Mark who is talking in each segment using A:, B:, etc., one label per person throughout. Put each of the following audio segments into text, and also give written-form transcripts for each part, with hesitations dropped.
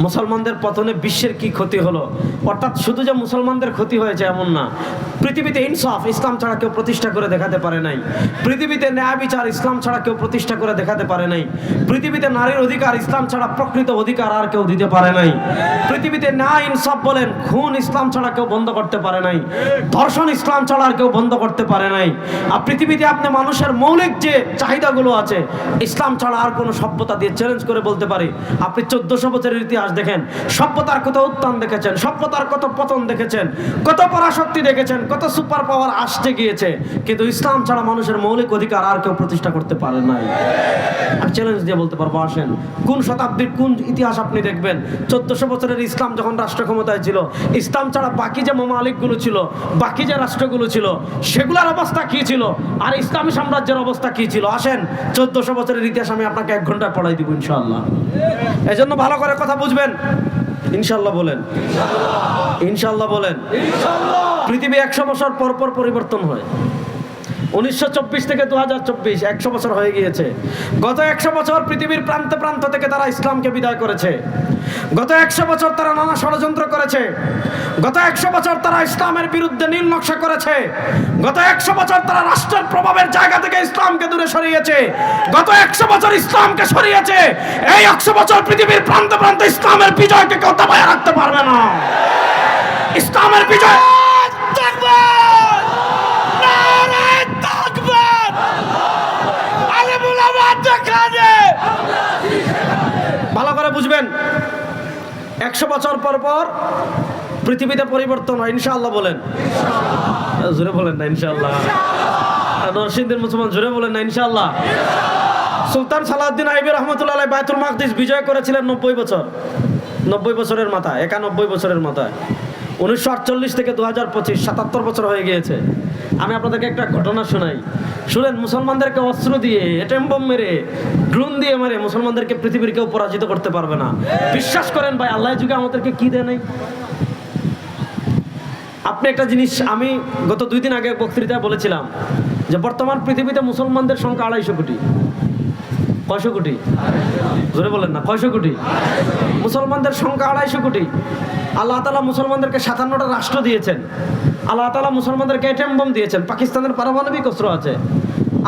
A: মুসলমানদের পতনে বিশ্বের কি ক্ষতি হলো, অর্থাৎ শুধু যে মুসলমানদের ক্ষতি হয়েছে এমন না, পৃথিবীতে ইনসাফ ইসলাম ছাড়া কেউ প্রতিষ্ঠা করে দেখাতে পারে নাই, পৃথিবীতে ন্যায় বিচার ইসলাম ছাড়া কেউ প্রতিষ্ঠা করে দেখাতে পারে নাই, পৃথিবীতে নারীর অধিকার ইসলাম ছাড়া প্রকৃত অধিকার আর কেউ দিতে পারে নাই, পৃথিবীতে ন্যায় ইনসাফ বলেন খুন ইসলাম ছাড়া কেউ বন্ধ করতে পারে নাই, ধর্ষণ ইসলাম ছাড়া আর কেউ বন্ধ করতে পারে নাই। আর পৃথিবীতে আপনি মানুষের মৌলিক যে চাহিদাগুলো আছে ইসলাম ছাড়া আর কোনো সভ্যতা দিয়ে চ্যালেঞ্জ করে বলতে পারি। আপনি 1400 বছরের ইতিহাস দেখেন, সভ্যতার কত উত্থান দেখেছেন, সভ্যতার কত পতন দেখেছেন, কত পরাশক্তি দেখেছেন, কত সুপার পাওয়ার আসতে গিয়েছে, কিন্তু ইসলাম ছাড়া মানুষের মৌলিক অধিকার আর কেউ প্রতিষ্ঠা করতে পারে নাই। আমি চ্যালেঞ্জ দিয়ে বলতে পারবো, আসেন কোন শতাব্দীর কোন ইতিহাস আপনি দেখবেন 1400 বছরের ইসলাম যখন রাষ্ট্র ক্ষমতায় ছিল, ইসলাম ছাড়া বাকি যে মামালিকগুলো ছিল, বাকি যে রাষ্ট্রগুলো ছিল সেগুলোর অবস্থা কি ছিল, আর ইসলামী সাম্রাজ্যের অবস্থা কি ছিল। আসেন 1400 বছরের ইতিহাস আমি আপনাকে 1 ঘন্টায় পড়াই দিব ইনশাআল্লাহ। এজন্য ভালো করে কথা বুঝবেন। ইনশাআল্লাহ বলেন, ইনশাআল্লাহ বলেন। পৃথিবী 100 বছর পর পর পরিবর্তন হয়। 1924 থেকে 2024 100 বছর হয়ে গিয়েছে। গত 100 বছর পৃথিবীর প্রান্ত প্রান্ত থেকে তারা ইসলামকে বিদায় করেছে। গত 100 বছর তারা নানা ষড়যন্ত্র করেছে। গত 100 বছর তারা ইসলামের বিরুদ্ধে নীল নকশা করেছে। গত 100 বছর তারা রাষ্ট্রের প্রভাবের জায়গা থেকে ইসলামকে দূরে সরিয়েছে। গত 100 বছর ইসলামকে সরিয়েছে। এই 100 বছর পৃথিবীর প্রান্ত প্রান্ত ইসলামের বিজয়কে কেউ দাবায় রাখতে পারবে না। ইসলামের বিজয় ভালো করে বুঝবেন। 100 বছর পর পর পৃথিবীতে পরিবর্তন হয়। ইনশাআল্লাহ বলেন, জোরে বলেন না ইনশাআল্লাহ। নরসিংদীর মুসলমান জোরে বলেন না ইনশাআল্লাহ। সুলতান সালাউদ্দিন আইয়ুবী রহমতুল্লাহ আলাইহি বায়তুল মাকদিস বিজয় করেছিলেন 90 বছর, 90 বছরের মাথায়, 91 বছরের মাথায়। 1948 থেকে 2025 77 বছর হয়ে গিয়েছে। আমি আপনাদেরকে একটা ঘটনা শোনাই, শুনেন। মুসলমানদেরকে অস্ত্র দিয়ে, এটম বোম মেরে, ড্রোন দিয়ে মেরে মুসলমানদেরকে পৃথিবীর কেউ পরাজিত করতে পারবে না। বিশ্বাস করেন ভাই, আল্লাহ যুগে আমাদেরকে কি দেয় নাই। আপনি একটা জিনিস, আমি গত 2 দিন আগে বক্তৃতায় বলেছিলাম যে বর্তমান পৃথিবীতে মুসলমানদের সংখ্যা 250 কোটি। কয়শো কোটি? জোরে বলেন না, কয়শো কোটি? মুসলমানদের সংখ্যা 250 কোটি। আল্লাহ তাআলা মুসলমানদেরকে 57টা রাষ্ট্র দিয়েছেন। আল্লাহ তাআলা মুসলমানদেরকে এটম বোম দিয়েছেন। পাকিস্তানের পারমাণবিক অস্ত্র আছে।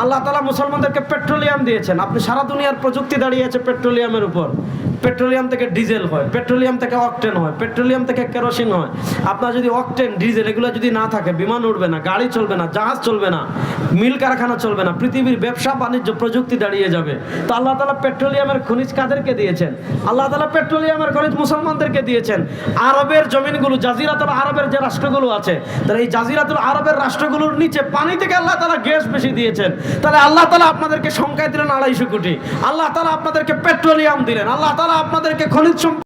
A: আল্লাহ তাআলা মুসলমানদেরকে পেট্রোলিয়াম দিয়েছেন। আপনি সারা দুনিয়ার প্রযুক্তি দাঁড়িয়ে আছে পেট্রোলিয়ামের উপর। পেট্রোলিয়াম থেকে ডিজেল হয়, পেট্রোলিয়াম থেকে অকটেন হয়, পেট্রোলিয়াম থেকে কেরোসিন হয়। আপনার যদি অকটেন, ডিজেল এগুলো যদি না থাকে, বিমান উঠবে না, গাড়ি চলবে না, জাহাজ চলবে না, মিল কারখানা চলবে না, পৃথিবীর ব্যবসা বাণিজ্য প্রযুক্তি দাঁড়িয়ে যাবে। তো আল্লাহ তাআলা পেট্রোলিয়ামের খনিজ কাদেরকে দিয়েছেন? আল্লাহ তাআলা পেট্রোলিয়ামের খনিজ মুসলমানদেরকে দিয়েছেন। আরবের জমিনগুলো, জাজিরাতুল আরবের যে রাষ্ট্রগুলো আছে, তাহলে এই জাজিরাতুল আরবের রাষ্ট্রগুলোর নিচে পানি থেকে আল্লাহ তাআলা গ্যাস বেশি দিয়েছেন। তাহলে আল্লাহ তাআলা আপনাদেরকে সংখ্যায় দিলেন 250 কোটি। আল্লাহ তাআলা আপনাদেরকে পেট্রোলিয়াম দিলেন। আল্লাহ তাআলা আপনাদেরকে খনিজ